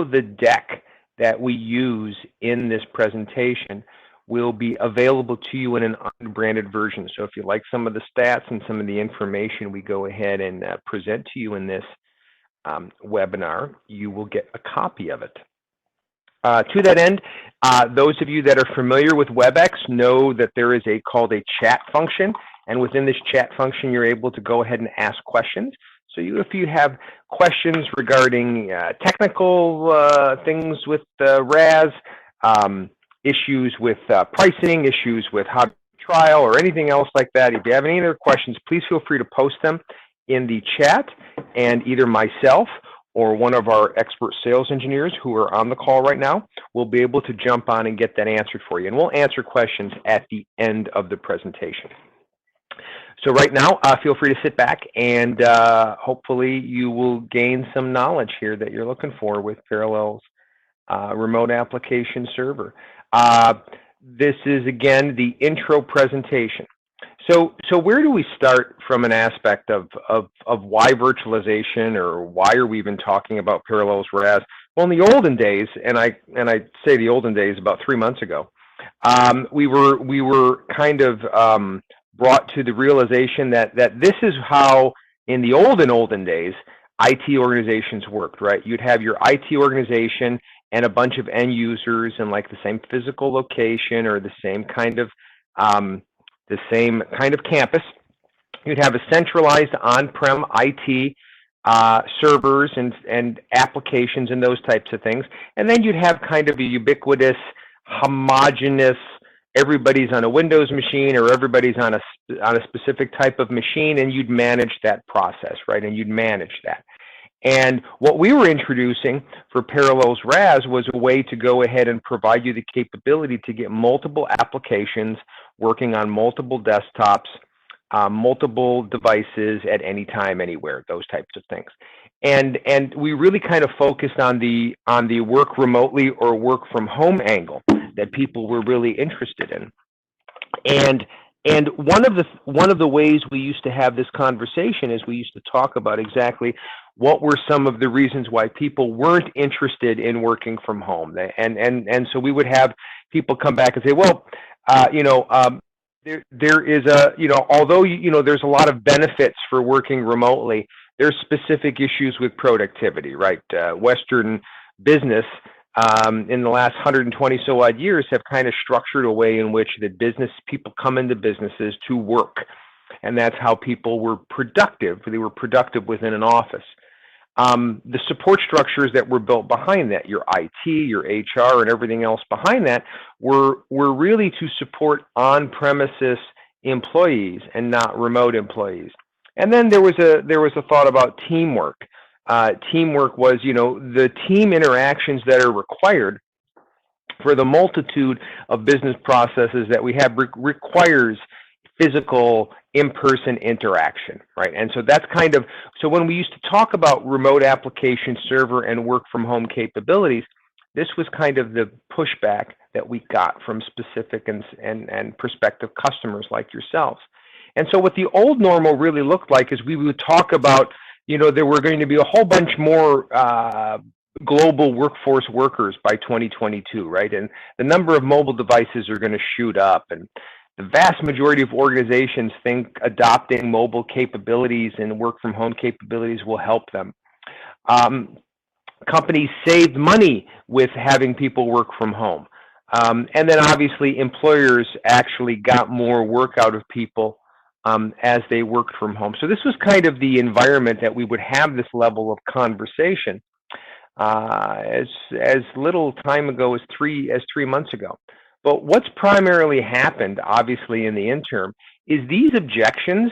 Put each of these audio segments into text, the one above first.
the deck that we use in this presentation will be available to you in an unbranded version. So if you like some of the stats and some of the information we go ahead and present to you in this webinar, you will get a copy of it. To that end, those of you that are familiar with WebEx know that there is called a chat function, and within this chat function, you're able to go ahead and ask questions. So if you have questions regarding technical things with RAS, issues with pricing, issues with how to trial, or anything else like that, if you have any other questions, please feel free to post them in the chat, and either myself or one of our expert sales engineers who are on the call right now will be able to jump on and get that answered for you. And we'll answer questions at the end of the presentation. So right now, feel free to sit back, and hopefully you will gain some knowledge here that you're looking for with Parallel's remote application server. This is, again, the intro presentation. So where do we start from an aspect of why virtualization, or why are we even talking about Parallels RAS? Well, in the olden days, and I say the olden days, about 3 months ago, we were kind of brought to the realization that this is how, in the olden days, IT organizations worked, right? You'd have your IT organization and a bunch of end users in like the same physical location or the same kind of campus. You'd have a centralized on-prem IT servers and applications and those types of things. And then you'd have kind of a ubiquitous, homogeneous, everybody's on a Windows machine or everybody's on a specific type of machine, and you'd manage that process, right? And you'd manage that. And what we were introducing for Parallels RAS was a way to go ahead and provide you the capability to get multiple applications working on multiple desktops, multiple devices at any time, anywhere, those types of things. And we really kind of focused on the work remotely or work from home angle that people were really interested in. And one of the ways we used to have this conversation is we used to talk about exactly what were some of the reasons why people weren't interested in working from home. And so we would have people come back and say, well, there is although there's a lot of benefits for working remotely, there's specific issues with productivity, right? Western business in the last 120 so odd years have kind of structured a way in which the business people come into businesses to work, and that's how people were productive. They were productive within an office. The support structures that were built behind that, your IT, your HR, and everything else behind that, were really to support on-premises employees and not remote employees. And then there was a thought about teamwork. Teamwork was, the team interactions that are required for the multitude of business processes that we have requires physical in-person interaction, right? And so that's so when we used to talk about remote application server and work from home capabilities, this was kind of the pushback that we got from specific and prospective customers like yourselves. And so what the old normal really looked like is we would talk about, there were going to be a whole bunch more global workforce workers by 2022, right? And the number of mobile devices are going to shoot up, and the vast majority of organizations think adopting mobile capabilities and work from home capabilities will help them. Companies saved money with having people work from home. And then obviously employers actually got more work out of people as they worked from home. So this was kind of the environment that we would have this level of conversation as little time ago as 3 months ago. But what's primarily happened, obviously, in the interim, is these objections,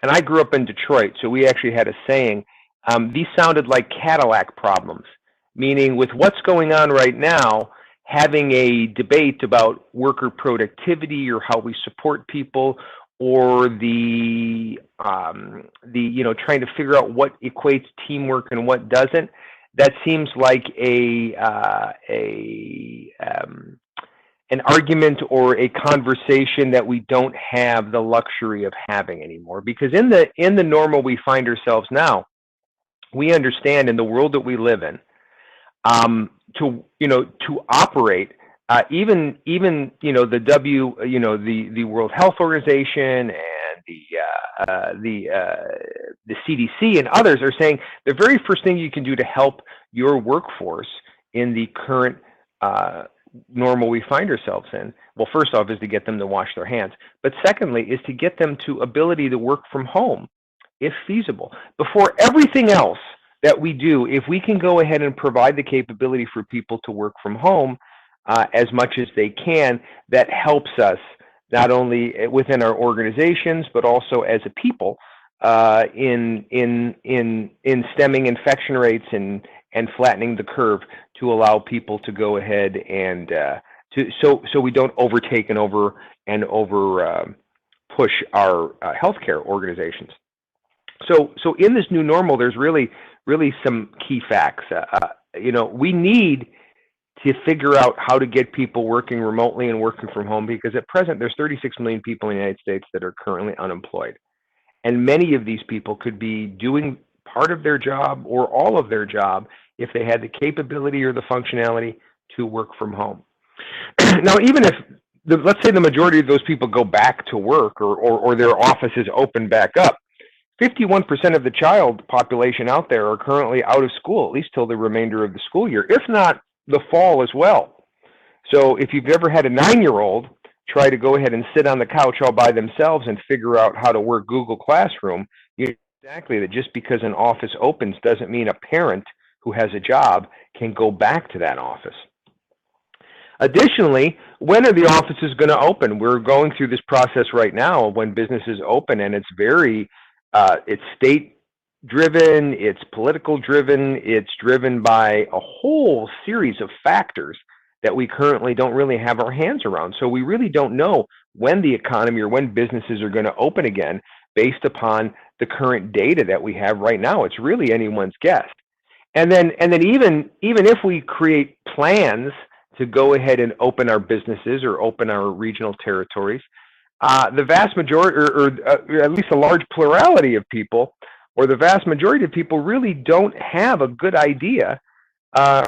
and I grew up in Detroit, so we actually had a saying, these sounded like Cadillac problems, meaning with what's going on right now, having a debate about worker productivity or how we support people, or the trying to figure out what equates teamwork and what doesn't, that seems like an argument or a conversation that we don't have the luxury of having anymore. Because in the normal we find ourselves now, we understand in the world that we live in, to operate. Even the World Health Organization and the CDC and others are saying the very first thing you can do to help your workforce in the current normal we find ourselves in, well, first off, is to get them to wash their hands, but secondly, is to get them to ability to work from home, if feasible. Before everything else that we do, if we can go ahead and provide the capability for people to work from home as much as they can, that helps us not only within our organizations, but also as a people in stemming infection rates and flattening the curve to allow people to go ahead and so we don't overtake and over push our healthcare organizations. So in this new normal, there's really some key facts. We need to figure out how to get people working remotely and working from home, because at present there's 36 million people in the United States that are currently unemployed. And many of these people could be doing part of their job or all of their job if they had the capability or the functionality to work from home. Now, even if, let's say the majority of those people go back to work or their offices open back up, 51% of the child population out there are currently out of school, at least till the remainder of the school year, if not the fall as well. So if you've ever had a 9-year-old try to go ahead and sit on the couch all by themselves and figure out how to work Google Classroom, you know exactly that just because an office opens doesn't mean a parent who has a job can go back to that office. Additionally, when are the offices going to open? We're going through this process right now when businesses open, and it's it's state-driven, it's political-driven, it's driven by a whole series of factors that we currently don't really have our hands around. So we really don't know when the economy or when businesses are going to open again based upon the current data that we have right now. It's really anyone's guess. And then even if we create plans to go ahead and open our businesses or open our regional territories, the vast majority, or at least a large plurality of people, or the vast majority of people really don't have a good idea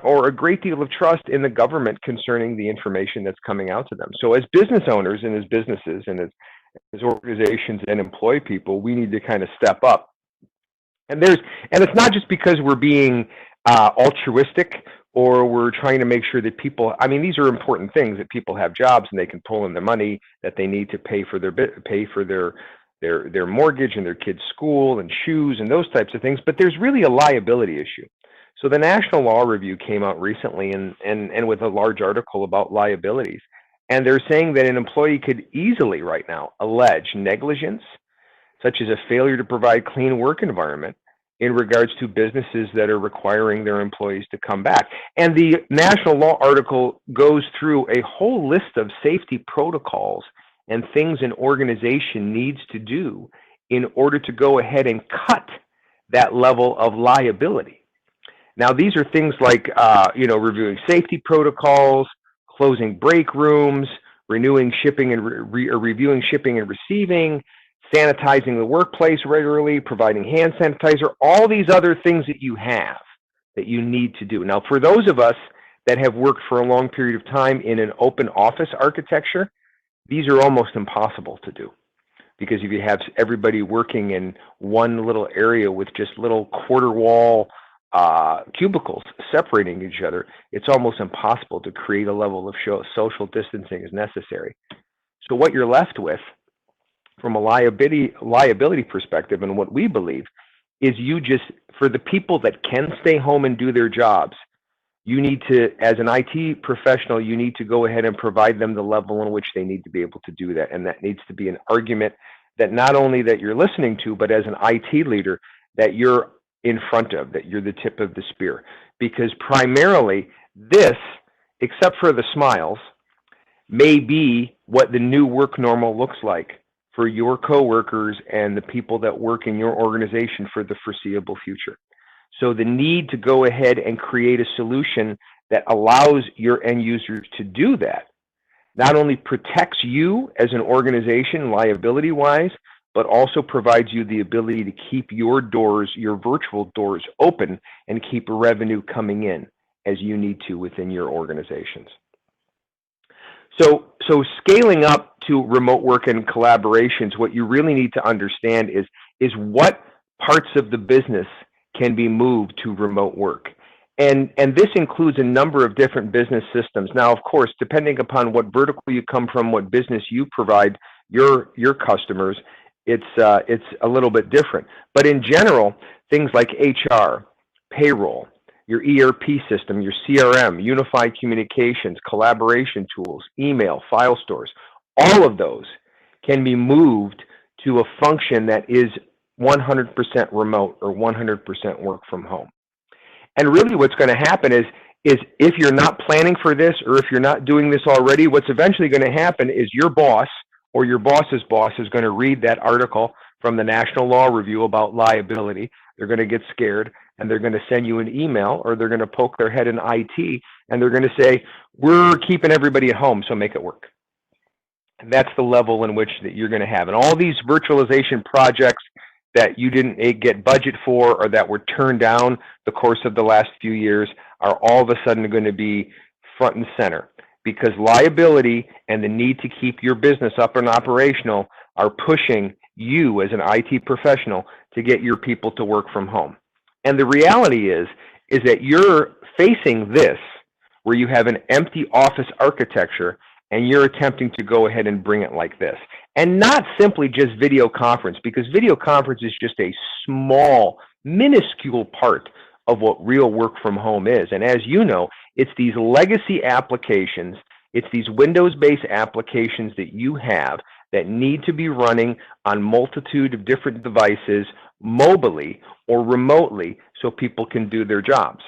or a great deal of trust in the government concerning the information that's coming out to them. So as business owners and as businesses and as organizations and employ people, we need to kind of step up. And it's not just because we're being altruistic or we're trying to make sure that people, I mean, these are important things, that people have jobs and they can pull in the money that they need to pay for their mortgage and their kids' school and shoes and those types of things. But there's really a liability issue. So the National Law Review came out recently and with a large article about liabilities. And they're saying that an employee could easily right now allege negligence, such as a failure to provide clean work environment in regards to businesses that are requiring their employees to come back. And the National Law article goes through a whole list of safety protocols and things an organization needs to do in order to go ahead and cut that level of liability. Now, these are things like, reviewing safety protocols, closing break rooms, renewing shipping and reviewing shipping and receiving, sanitizing the workplace regularly, providing hand sanitizer, all these other things that you need to do. Now, for those of us that have worked for a long period of time in an open office architecture, these are almost impossible to do. Because if you have everybody working in one little area with just little quarter wall cubicles separating each other, it's almost impossible to create a level of social distancing as necessary. So what you're left with from a liability perspective, and what we believe, is for the people that can stay home and do their jobs, you need to, as an IT professional, you need to go ahead and provide them the level in which they need to be able to do that. And that needs to be an argument that not only that you're listening to, but as an IT leader, that you're in front of, that you're the tip of the spear. Because primarily this, except for the smiles, may be what the new work normal looks like for your coworkers and the people that work in your organization for the foreseeable future. So the need to go ahead and create a solution that allows your end users to do that not only protects you as an organization liability-wise, but also provides you the ability to keep your doors, your virtual doors, open and keep revenue coming in as you need to within your organizations. So scaling up to remote work and collaborations, what you really need to understand is what parts of the business can be moved to remote work. And this includes a number of different business systems. Now, of course, depending upon what vertical you come from, what business you provide your customers, it's a little bit different. But in general, things like HR, payroll, your ERP system, your CRM, unified communications, collaboration tools, email, file stores, all of those can be moved to a function that is 100% remote or 100% work from home. And really what's going to happen is if you're not planning for this, or if you're not doing this already, what's eventually going to happen is your boss or your boss's boss is going to read that article from the National Law Review about liability. They're going to get scared, and they're going to send you an email, or they're going to poke their head in IT, and they're going to say, we're keeping everybody at home, so make it work. And that's the level in which that you're going to have. And all these virtualization projects that you didn't get budget for, or that were turned down the course of the last few years, are all of a sudden going to be front and center, because liability and the need to keep your business up and operational are pushing you as an IT professional to get your people to work from home. And the reality is that you're facing this, where you have an empty office architecture, and you're attempting to go ahead and bring it like this. And not simply just video conference, because video conference is just a small, minuscule part of what real work from home is. And as you know, it's these legacy applications, it's these Windows-based applications that you have that need to be running on multitude of different devices, mobilely or remotely, so people can do their jobs.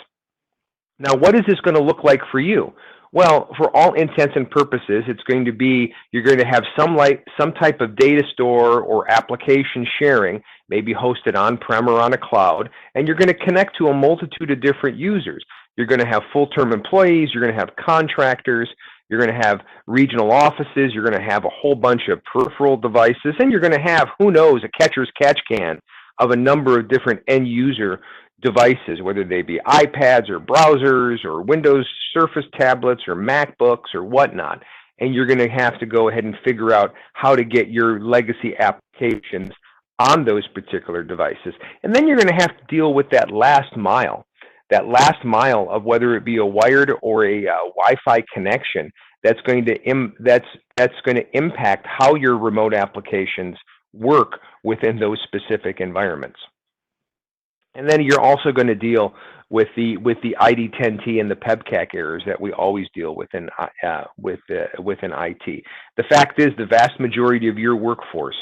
Now, what is this going to look like for you? Well, for all intents and purposes, it's going to be, you're going to have some type of data store or application sharing, maybe hosted on-prem or on a cloud, and you're going to connect to a multitude of different users. You're going to have full-term employees, you're going to have contractors, you're going to have regional offices, you're going to have a whole bunch of peripheral devices, and you're going to have, who knows, a catcher's catch can of a number of different end user devices, whether they be iPads or browsers or Windows Surface tablets or MacBooks or whatnot. And you're going to have to go ahead and figure out how to get your legacy applications on those particular devices. And then you're going to have to deal with that last mile of whether it be a wired or a Wi-Fi connection that's going to impact how your remote applications work within those specific environments. And then you're also going to deal with the ID10T and the PEBCAC errors that we always deal with within IT. The fact is, the vast majority of your workforce,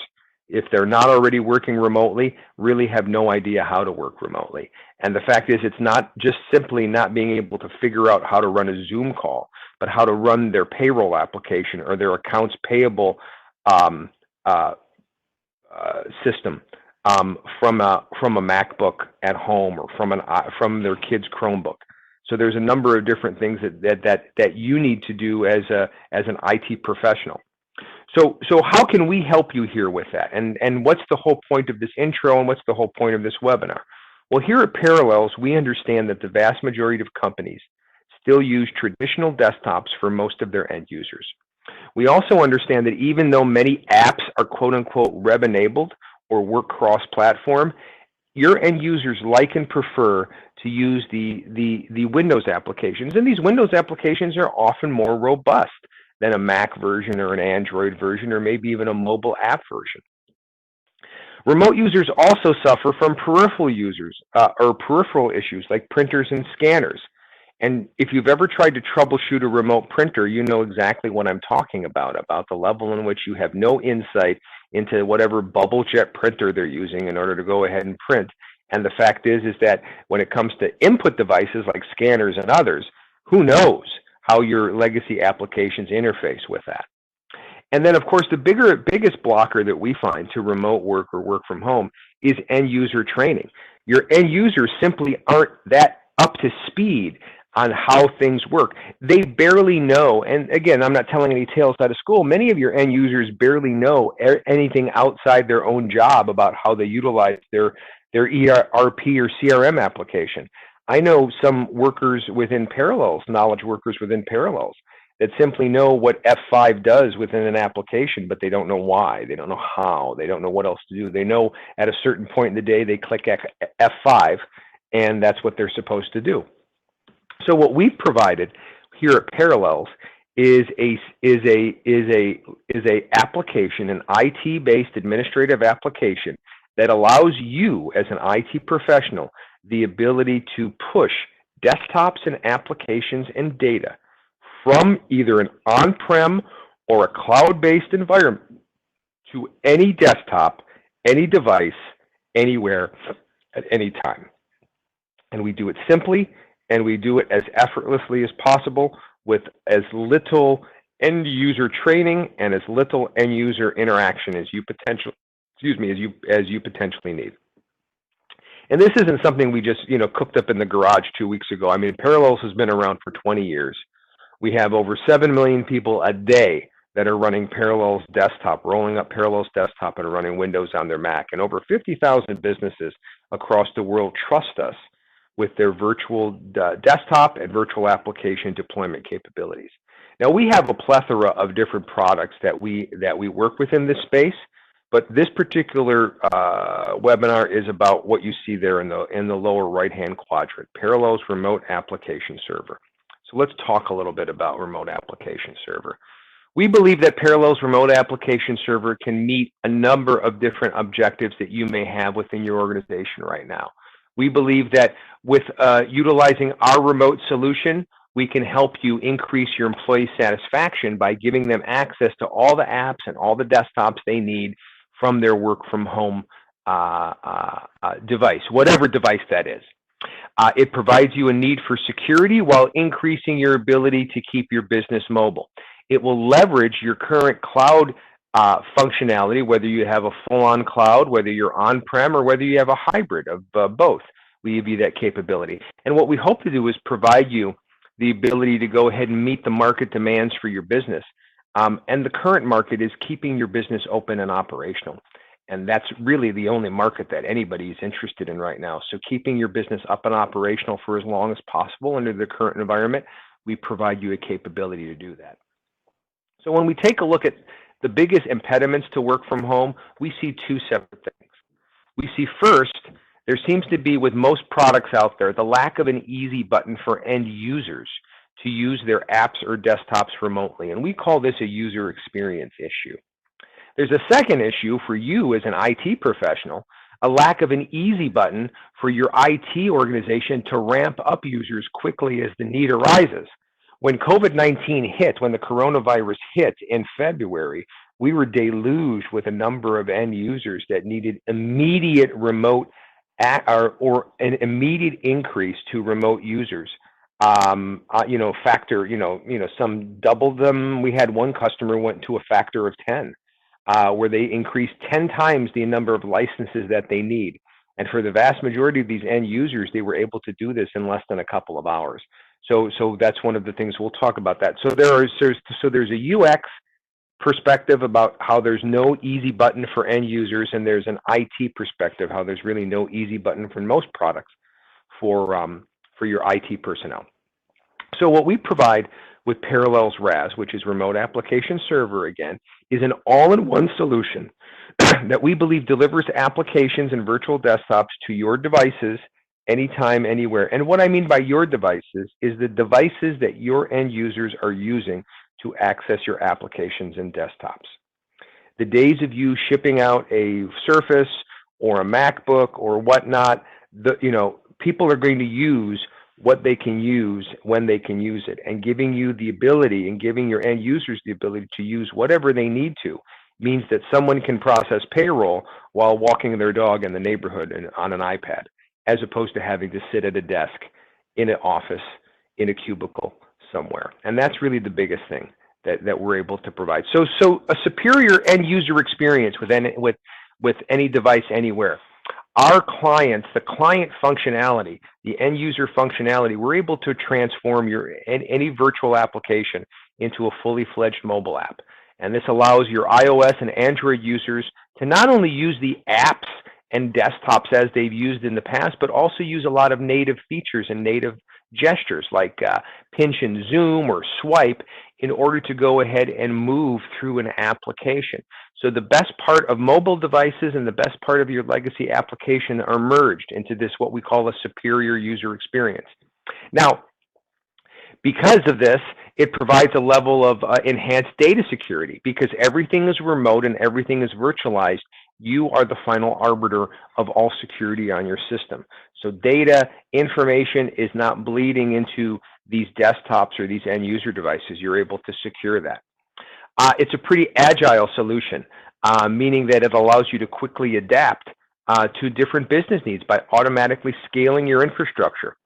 if they're not already working remotely, really have no idea how to work remotely. And the fact is, it's not just simply not being able to figure out how to run a Zoom call, but how to run their payroll application or their accounts payable system from a MacBook at home, or from their kid's Chromebook. So there's a number of different things that you need to do as an IT professional. So how can we help you here with that? And what's the whole point of this intro, and what's the whole point of this webinar? Well, here at Parallels, we understand that the vast majority of companies still use traditional desktops for most of their end users. We also understand that even though many apps are quote-unquote web-enabled or work cross-platform, your end users like and prefer to use the Windows applications. And these Windows applications are often more robust than a Mac version or an Android version, or maybe even a mobile app version. Remote users also suffer from peripheral issues like printers and scanners. And if you've ever tried to troubleshoot a remote printer, you know exactly what I'm talking about the level in which you have no insight into whatever bubble jet printer they're using in order to go ahead and print. And the fact is that when it comes to input devices like scanners and others, who knows how your legacy applications interface with that. And then, of course, the biggest blocker that we find to remote work or work from home is end user training. Your end users simply aren't that up to speed on how things work. They barely know, and again, I'm not telling any tales out of school, many of your end users barely know anything outside their own job about how they utilize their ERP or CRM application. I know some workers within Parallels, knowledge workers within Parallels, that simply know what F5 does within an application, but they don't know why. They don't know how. They don't know what else to do. They know at a certain point in the day they click F5, and that's what they're supposed to do. So what we've provided here at Parallels is a application, an IT-based administrative application that allows you as an IT professional the ability to push desktops and applications and data from either an on-prem or a cloud-based environment to any desktop, any device, anywhere, at any time. And we do it simply, and we do it as effortlessly as possible with as little end user training and as little end user interaction as you potentially need. And this isn't something we just cooked up in the garage 2 weeks ago. I mean, Parallels has been around for 20 years. We have over 7 million people a day that are running Parallels Desktop, rolling up Parallels Desktop and running Windows on their Mac. And over 50,000 businesses across the world trust us with their virtual desktop and virtual application deployment capabilities. Now, we have a plethora of different products that we work with in this space, but this particular webinar is about what you see there in the lower right-hand quadrant, Parallels Remote Application Server. So let's talk a little bit about Remote Application Server. We believe that Parallels Remote Application Server can meet a number of different objectives that you may have within your organization right now. We believe that with utilizing our remote solution, we can help you increase your employee satisfaction by giving them access to all the apps and all the desktops they need from their work from home device, whatever device that is. It provides you a need for security while increasing your ability to keep your business mobile. It will leverage your current cloud functionality, whether you have a full-on cloud, whether you're on-prem, or whether you have a hybrid of both. We give you that capability. And what we hope to do is provide you the ability to go ahead and meet the market demands for your business. And the current market is keeping your business open and operational. And that's really the only market that anybody is interested in right now. So keeping your business up and operational for as long as possible under the current environment, we provide you a capability to do that. So when we take a look at the biggest impediments to work from home, we see two separate things. We see first, there seems to be with most products out there, the lack of an easy button for end users to use their apps or desktops remotely. And we call this a user experience issue. There's a second issue for you as an IT professional, a lack of an easy button for your IT organization to ramp up users quickly as the need arises. When COVID-19 hit, when the coronavirus hit in February, we were deluged with a number of end users that needed immediate remote or an immediate increase to remote users. Factor, some doubled them. We had one customer went to a factor of 10. Where they increased 10 times the number of licenses that they need. And for the vast majority of these end users, they were able to do this in less than a couple of hours. So that's one of the things we'll talk about that. So there's a UX perspective about how there's no easy button for end users, and there's an IT perspective how there's really no easy button for most products for your IT personnel. So what we provide with Parallels RAS, which is Remote Application Server again, is an all-in-one solution that we believe delivers applications and virtual desktops to your devices anytime, anywhere. And what I mean by your devices is the devices that your end users are using to access your applications and desktops. The days of you shipping out a Surface or a MacBook or whatnot, people are going to use what they can use when they can use it, and giving you the ability and giving your end users the ability to use whatever they need to means that someone can process payroll while walking their dog in the neighborhood and on an iPad, as opposed to having to sit at a desk in an office in a cubicle somewhere. And that's really the biggest thing that we're able to provide. So a superior end user experience with any device anywhere. Our clients, the client functionality, the end user functionality, we're able to transform any virtual application into a fully fledged mobile app. And this allows your iOS and Android users to not only use the apps and desktops as they've used in the past, but also use a lot of native features and native gestures like pinch and zoom or swipe in order to go ahead and move through an application. So the best part of mobile devices and the best part of your legacy application are merged into this, what we call a superior user experience. Now, because of this, it provides a level of enhanced data security because everything is remote and everything is virtualized. You are the final arbiter of all security on your system. So data, information is not bleeding into these desktops or these end user devices. You're able to secure that. It's a pretty agile solution, meaning that it allows you to quickly adapt to different business needs by automatically scaling your infrastructure.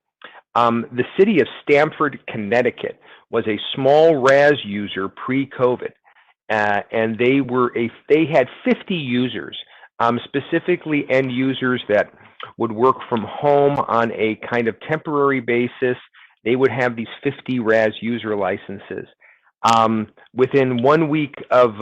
The city of Stamford, Connecticut was a small RAS user pre-COVID, and they had 50 users, specifically end users that would work from home on a kind of temporary basis. They would have these 50 RAS user licenses. Within 1 week of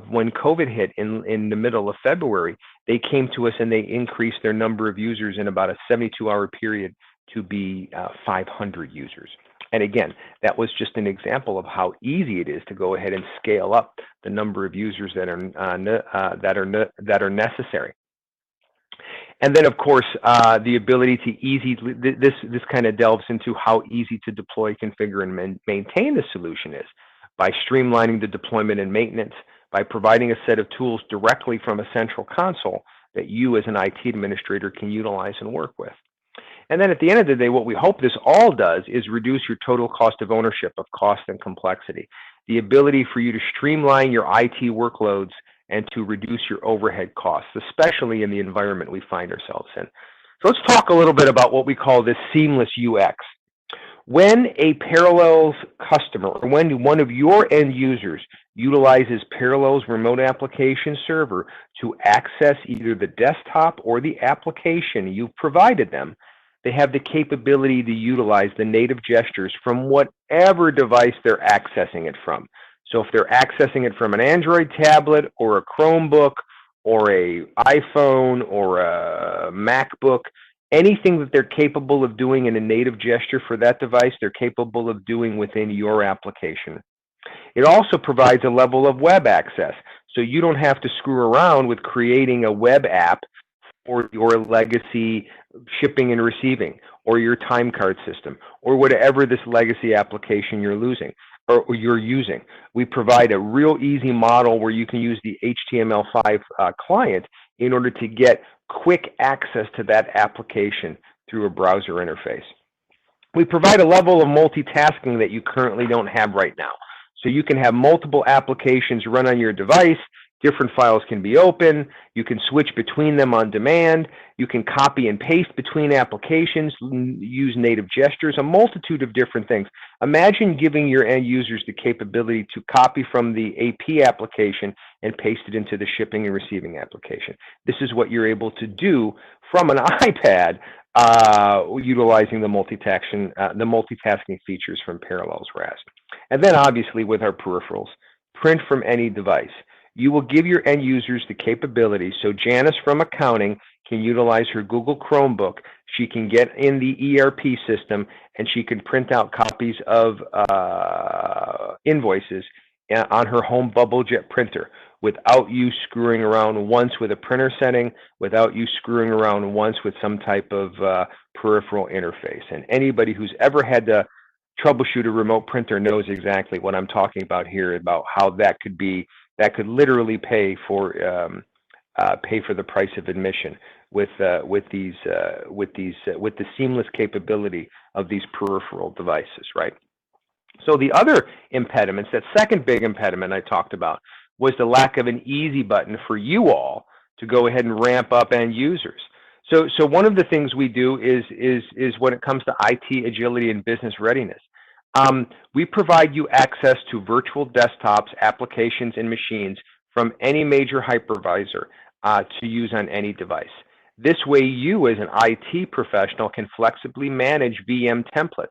when COVID hit in the middle of February, they came to us and they increased their number of users in about a 72-hour period to be 500 users. And again, that was just an example of how easy it is to go ahead and scale up the number of users that are necessary. And then, of course, the ability to this kind of delves into how easy to deploy, configure, and maintain the solution is by streamlining the deployment and maintenance, by providing a set of tools directly from a central console that you as an IT administrator can utilize and work with. And then at the end of the day, what we hope this all does is reduce your total cost of ownership of cost and complexity, the ability for you to streamline your IT workloads and to reduce your overhead costs, especially in the environment we find ourselves in. So let's talk a little bit about what we call this seamless UX. When a Parallels customer, or when one of your end users utilizes Parallels remote application server to access either the desktop or the application you've provided them, they have the capability to utilize the native gestures from whatever device they're accessing it from. So if they're accessing it from an Android tablet or a Chromebook or an iPhone or a MacBook, anything that they're capable of doing in a native gesture for that device, they're capable of doing within your application. It also provides a level of web access, so you don't have to screw around with creating a web app or your legacy shipping and receiving, or your time card system, or whatever this legacy application you're using. We provide a real easy model where you can use the HTML5 client in order to get quick access to that application through a browser interface. We provide a level of multitasking that you currently don't have right now. So you can have multiple applications run on your device. Different files can be open. You can switch between them on demand. You can copy and paste between applications, use native gestures, a multitude of different things. Imagine giving your end users the capability to copy from the AP application and paste it into the shipping and receiving application. This is what you're able to do from an iPad utilizing the multitasking features from Parallels RAS. And then obviously with our peripherals, print from any device. You will give your end users the capability, so Janice from accounting can utilize her Google Chromebook. She can get in the ERP system and she can print out copies of invoices on her home BubbleJet printer without you screwing around once with a printer setting, without you screwing around once with some type of peripheral interface. And anybody who's ever had to troubleshoot a remote printer knows exactly what I'm talking about here, about how that could literally pay for the price of admission with the seamless capability of these peripheral devices, right? So the other impediments, that second big impediment I talked about, was the lack of an easy button for you all to go ahead and ramp up end users. So one of the things we do is when it comes to IT agility and business readiness, we provide you access to virtual desktops, applications, and machines from any major hypervisor to use on any device. This way, you as an IT professional can flexibly manage VM templates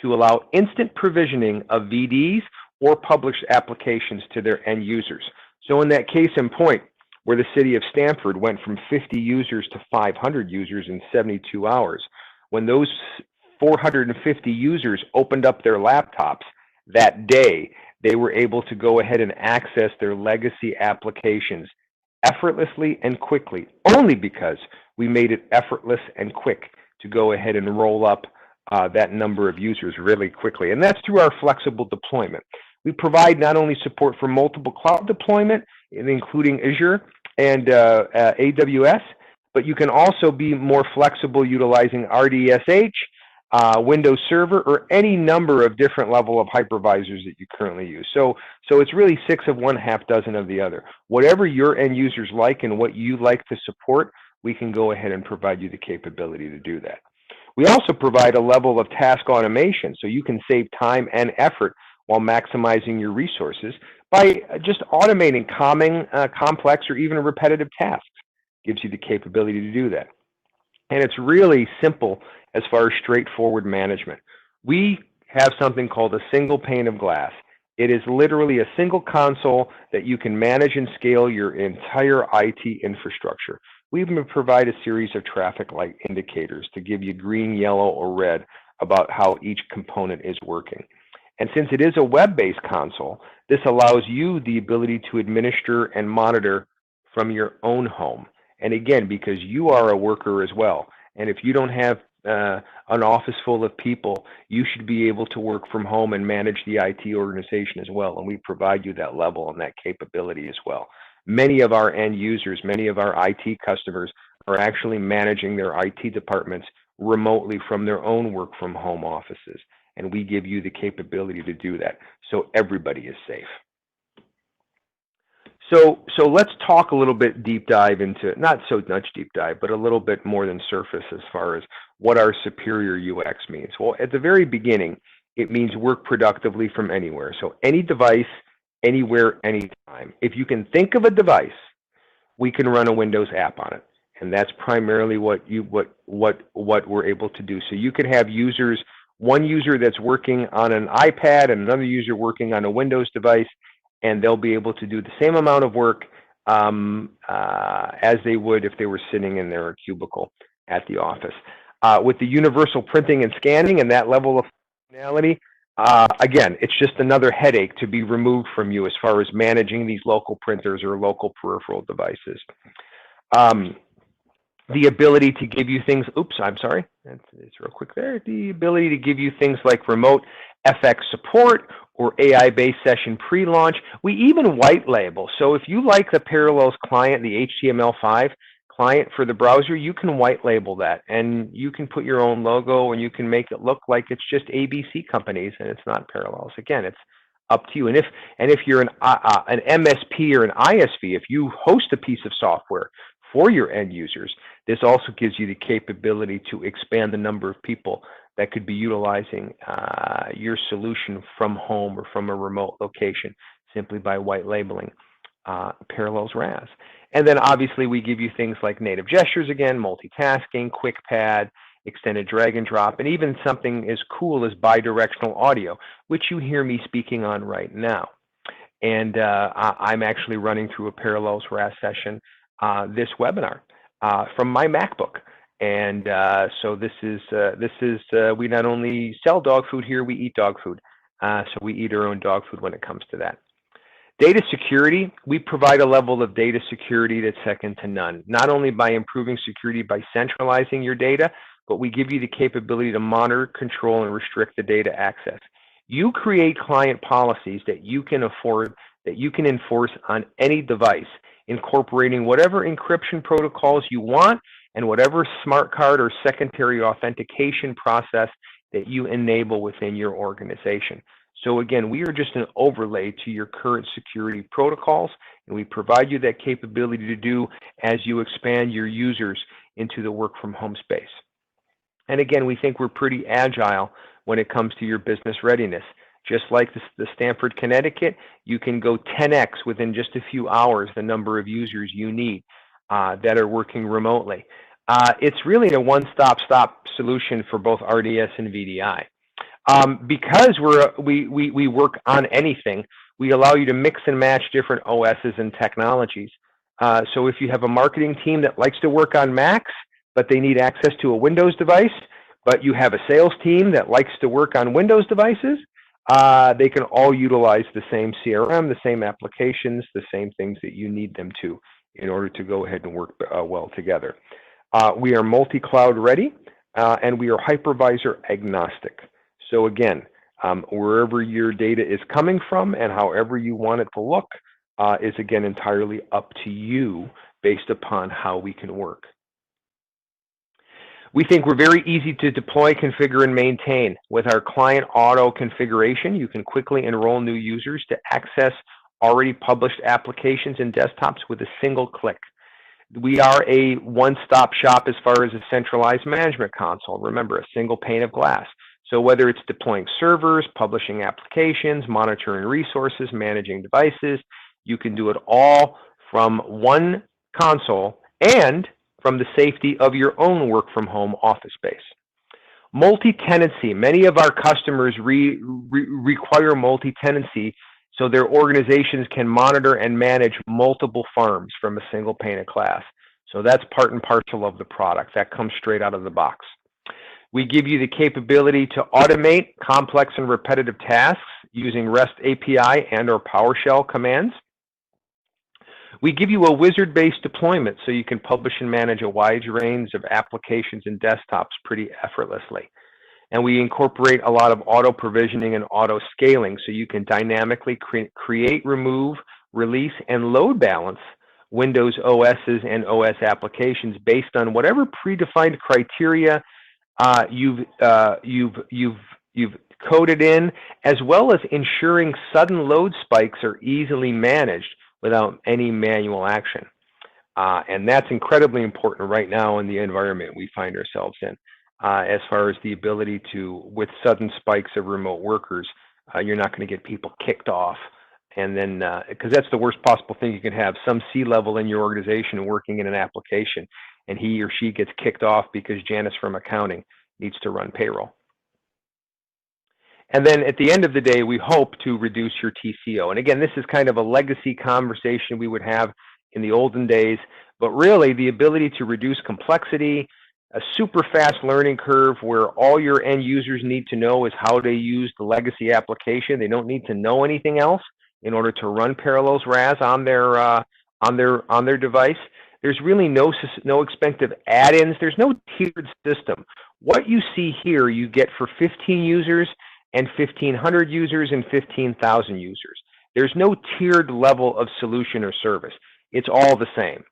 to allow instant provisioning of VDs or published applications to their end users. So in that case in point, where the city of Stamford went from 50 users to 500 users in 72 hours. When those 450 users opened up their laptops that day, they were able to go ahead and access their legacy applications effortlessly and quickly, only because we made it effortless and quick to go ahead and roll up that number of users really quickly. And that's through our flexible deployment. We provide not only support for multiple cloud deployment, including Azure and AWS, but you can also be more flexible utilizing RDSH, Windows Server, or any number of different level of hypervisors that you currently use. So it's really 6 of one, half dozen of the other. Whatever your end users like and what you like to support, we can go ahead and provide you the capability to do that. We also provide a level of task automation, so you can save time and effort while maximizing your resources by just automating complex or even repetitive tasks. Gives you the capability to do that. And it's really simple as far as straightforward management. We have something called a single pane of glass. It is literally a single console that you can manage and scale your entire IT infrastructure. We even provide a series of traffic light indicators to give you green, yellow, or red about how each component is working. And since it is a web-based console, this allows you the ability to administer and monitor from your own home. And again, because you are a worker as well, and if you don't have an office full of people, you should be able to work from home and manage the IT organization as well. And we provide you that level and that capability as well. Many of our end users, many of our IT customers are actually managing their IT departments remotely from their own work from home offices. And we give you the capability to do that, so everybody is safe. So let's talk a little bit deep dive into, not so much deep dive, but a little bit more than surface as far as what our superior UX means. Well, at the very beginning, it means work productively from anywhere. So any device, anywhere, anytime. If you can think of a device, we can run a Windows app on it. And that's primarily what we're able to do. So you could have users, one user that's working on an iPad and another user working on a Windows device, and they'll be able to do the same amount of work as they would if they were sitting in their cubicle at the office. With the universal printing and scanning and that level of functionality, again, it's just another headache to be removed from you as far as managing these local printers or local peripheral devices. The ability to give you things, it's real quick there. The ability to give you things like remote FX support or AI-based session pre-launch. We even white label. So if you like the Parallels client, the HTML5 client for the browser, you can white label that, and you can put your own logo and you can make it look like it's just ABC companies and it's not Parallels. Again, it's up to you. And if you're an MSP or an ISV, if you host a piece of software for your end users, this also gives you the capability to expand the number of people that could be utilizing your solution from home or from a remote location simply by white labeling Parallels RAS. And then obviously we give you things like native gestures again, multitasking, quick pad, extended drag and drop, and even something as cool as bidirectional audio, which you hear me speaking on right now. And I'm actually running through a Parallels RAS session this webinar from my MacBook. And so this is we not only sell dog food here, we eat dog food. So we eat our own dog food when it comes to that. Data security, we provide a level of data security that's second to none, not only by improving security by centralizing your data, but we give you the capability to monitor, control, and restrict the data access. You create client policies that you can enforce on any device, incorporating whatever encryption protocols you want and whatever smart card or secondary authentication process that you enable within your organization. So again, we are just an overlay to your current security protocols, and we provide you that capability to do as you expand your users into the work from home space. And again, we think we're pretty agile when it comes to your business readiness. Just like the Stamford, Connecticut, you can go 10x within just a few hours the number of users you need that are working remotely. It's really a one-stop solution for both RDS and VDI. Because we work on anything, we allow you to mix and match different OSs and technologies So if you have a marketing team that likes to work on Macs, but they need access to a Windows device, but you have a sales team that likes to work on Windows devices, they can all utilize the same CRM, the same applications, the same things that you need them to in order to go ahead and work well together. We are multi-cloud ready, and we are hypervisor agnostic. So again, wherever your data is coming from and however you want it to look is again entirely up to you based upon how we can work. We think we're very easy to deploy, configure, and maintain. With our client auto configuration, you can quickly enroll new users to access already published applications and desktops with a single click. We are a one-stop shop as far as a centralized management console. Remember, a single pane of glass. So whether it's deploying servers, publishing applications, monitoring resources, managing devices, you can do it all from one console and from the safety of your own work from home office space. Multi-tenancy. Many of our customers require multi-tenancy so their organizations can monitor and manage multiple farms from a single pane of glass. So that's part and parcel of the product. That comes straight out of the box. We give you the capability to automate complex and repetitive tasks using REST API and or PowerShell commands. We give you a wizard-based deployment so you can publish and manage a wide range of applications and desktops pretty effortlessly. And we incorporate a lot of auto provisioning and auto scaling so you can dynamically create, remove, release, and load balance Windows OSs and OS applications based on whatever predefined criteria you've coded in, as well as ensuring sudden load spikes are easily managed without any manual action. And that's incredibly important right now in the environment we find ourselves in, as far as the ability to, with sudden spikes of remote workers, you're not going to get people kicked off. And then, because that's the worst possible thing you can have, some C-level in your organization working in an application, and he or she gets kicked off because Janice from accounting needs to run payroll. And then at the end of the day, we hope to reduce your TCO. And again, this is kind of a legacy conversation we would have in the olden days, but really the ability to reduce complexity, a super fast learning curve where all your end users need to know is how to use the legacy application. They don't need to know anything else in order to run Parallels RAS on their device. There's really no expensive add-ins. There's no tiered system. What you see here, you get for 15 users and 1,500 users and 15,000 users. There's no tiered level of solution or service. It's all the same.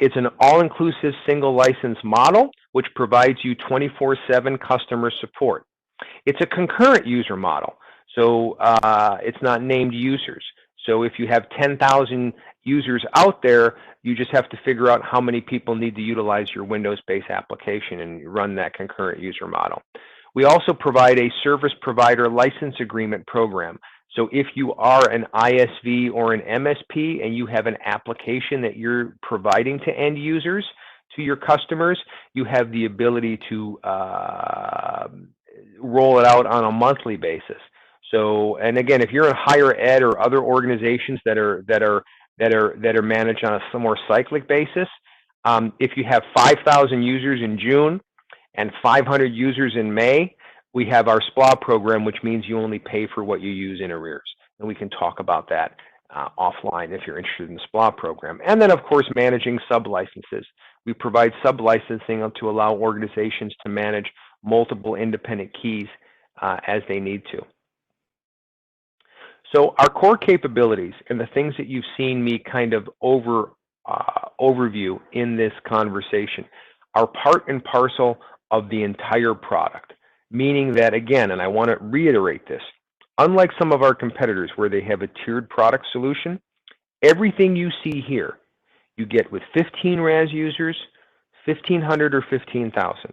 It's an all-inclusive single license model, which provides you 24/7 customer support. It's a concurrent user model, so it's not named users. So if you have 10,000 users out there, you just have to figure out how many people need to utilize your Windows-based application and run that concurrent user model. We also provide a service provider license agreement program. So if you are an ISV or an MSP and you have an application that you're providing to end users, to your customers, you have the ability to roll it out on a monthly basis. So, and again, if you're in higher ed or other organizations that are managed on a more cyclic basis, if you have 5,000 users in June and 500 users in May, we have our SPLA program, which means you only pay for what you use in arrears. And we can talk about that offline if you're interested in the SPLA program. And then, of course, managing sub-licenses. We provide sub-licensing to allow organizations to manage multiple independent keys as they need to. So our core capabilities and the things that you've seen me kind of overview in this conversation are part and parcel of the entire product, meaning that, again, and I want to reiterate this, unlike some of our competitors where they have a tiered product solution, everything you see here, you get with 15 RAS users, 1,500 or 15,000.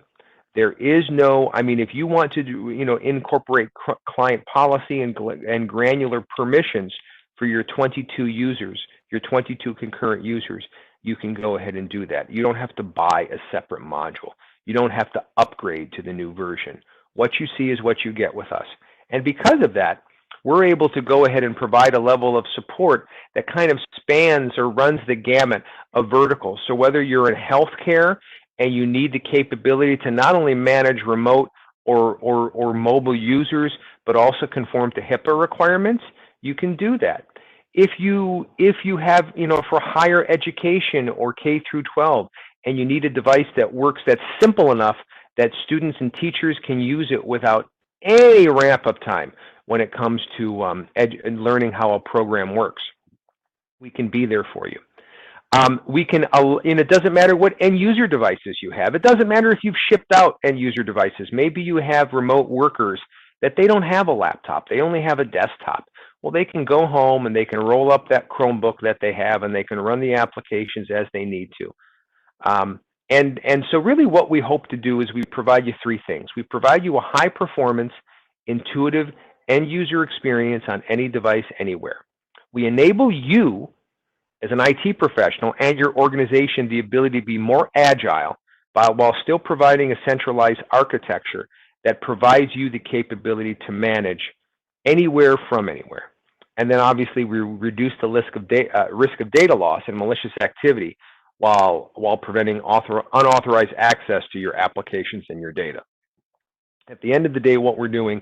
There is no, I mean, if you want to do, incorporate client policy and granular permissions for your 22 users, your 22 concurrent users, you can go ahead and do that. You don't have to buy a separate module. You don't have to upgrade to the new version. What you see is what you get with us. And because of that, we're able to go ahead and provide a level of support that kind of spans or runs the gamut of verticals. So whether you're in healthcare and you need the capability to not only manage remote or mobile users, but also conform to HIPAA requirements, you can do that. If you have, for higher education or K through 12, and you need a device that works, that's simple enough that students and teachers can use it without any ramp-up time when it comes to learning how a program works, we can be there for you. We can, and it doesn't matter what end user devices you have. It doesn't matter if you've shipped out end user devices. Maybe you have remote workers that they don't have a laptop. They only have a desktop. Well, they can go home and they can roll up that Chromebook that they have and they can run the applications as they need to. And so really what we hope to do is we provide you three things. We provide you a high performance, intuitive end user experience on any device anywhere. We enable you as an IT professional and your organization the ability to be more agile while still providing a centralized architecture that provides you the capability to manage anywhere from anywhere. And then obviously we reduce the risk of data loss and malicious activity while preventing unauthorized access to your applications and your data. At the end of the day, what we're doing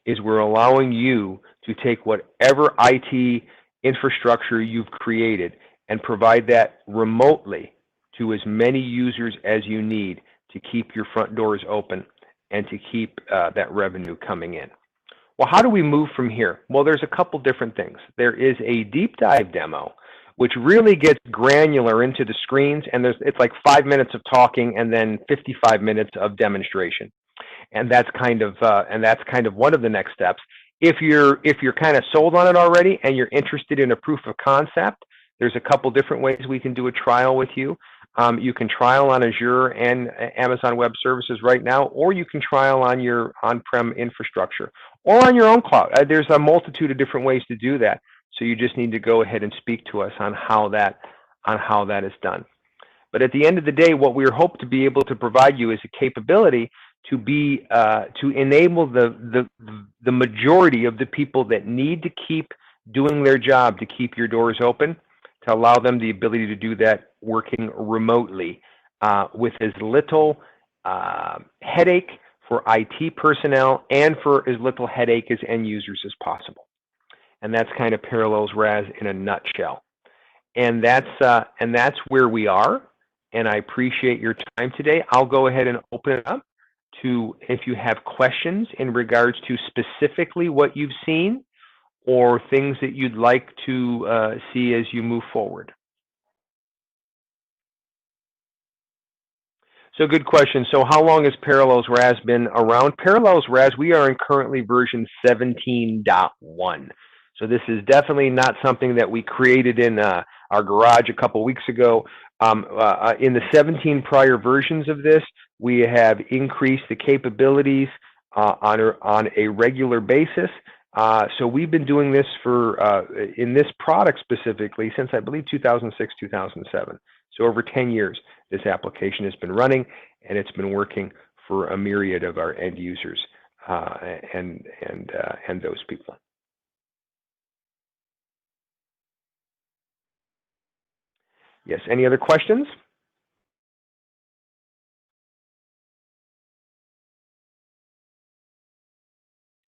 is we're allowing you to take whatever IT infrastructure you've created and provide that remotely to as many users as you need to keep your front doors open and to keep that revenue coming in. Well, how do we move from here? Well, there's a couple different things. There is a deep dive demo, which really gets granular into the screens, and it's like 5 minutes of talking and then 55 minutes of demonstration. And that's kind of one of the next steps. If you're kind of sold on it already and you're interested in a proof of concept, there's a couple different ways we can do a trial with you. You can trial on Azure and Amazon Web Services right now, or you can trial on your on-prem infrastructure or on your own cloud. There's a multitude of different ways to do that. So you just need to go ahead and speak to us on how that is done. But at the end of the day, what we hope to be able to provide you is a capability to be to enable the majority of the people that need to keep doing their job to keep your doors open, to allow them the ability to do that working remotely with as little headache for IT personnel and for as little headache as end users as possible. And that's kind of Parallels RAS in a nutshell. And that's where we are. And I appreciate your time today. I'll go ahead and open it up to if you have questions in regards to specifically what you've seen or things that you'd like to see as you move forward. So good question. So how long has Parallels RAS been around? Parallels RAS, we are in currently version 17.1. So this is definitely not something that we created in our garage a couple weeks ago. In the 17 prior versions of this, we have increased the capabilities on a regular basis. So we've been doing this for, in this product specifically, since I believe 2006, 2007. So over 10 years, this application has been running, and it's been working for a myriad of our end users and those people. Yes, any other questions?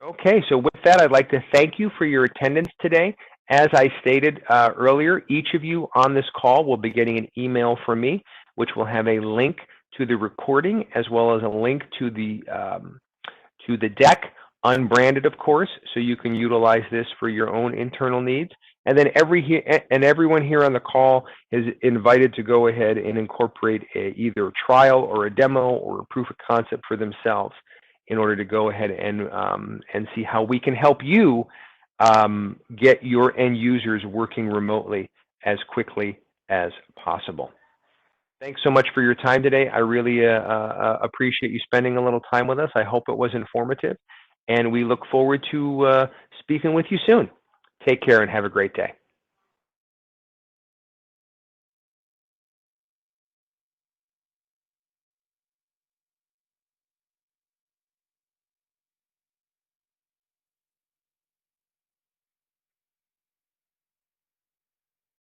Okay, so with that, I'd like to thank you for your attendance today. As I stated earlier, each of you on this call will be getting an email from me, which will have a link to the recording as well as a link to the deck, unbranded, of course, so you can utilize this for your own internal needs. And then everyone here on the call is invited to go ahead and incorporate either a trial or a demo or a proof of concept for themselves in order to go ahead and see how we can help you get your end users working remotely as quickly as possible. Thanks so much for your time today. I really appreciate you spending a little time with us. I hope it was informative, and we look forward to speaking with you soon. Take care and have a great day.